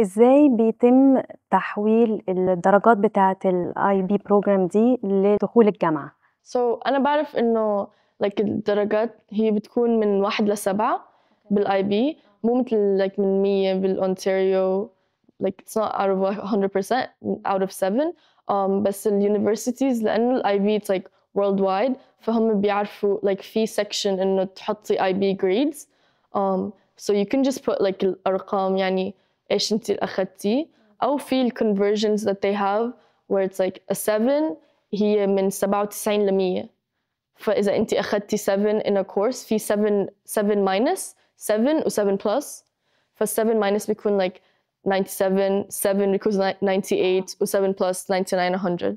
إزاي بيتم تحويل الدرجات بتاعة الIB program دي لدخول الجامعة؟ So أنا باعرف إنه like الدرجات هي بتكون من 1 ل7 بالIB مو متل like من 100 بالأونتاريو like it's not out of 100% out of 7 بس الuniversities لأنه الIB it's like worldwide فهم بيعرفوا like في section إنه تحطي IB grades so you can just put like الأرقام يعني إيش أنتِ أخدتيه أو في conversions that they have where it's like a 7 هي من 97 ل100 فإذا أنتِ أخدتِ 7 in a course في 7 minus 7 و7 plus فال7 minus بيكون like 97 7 بيكون 98 و7 plus 99 100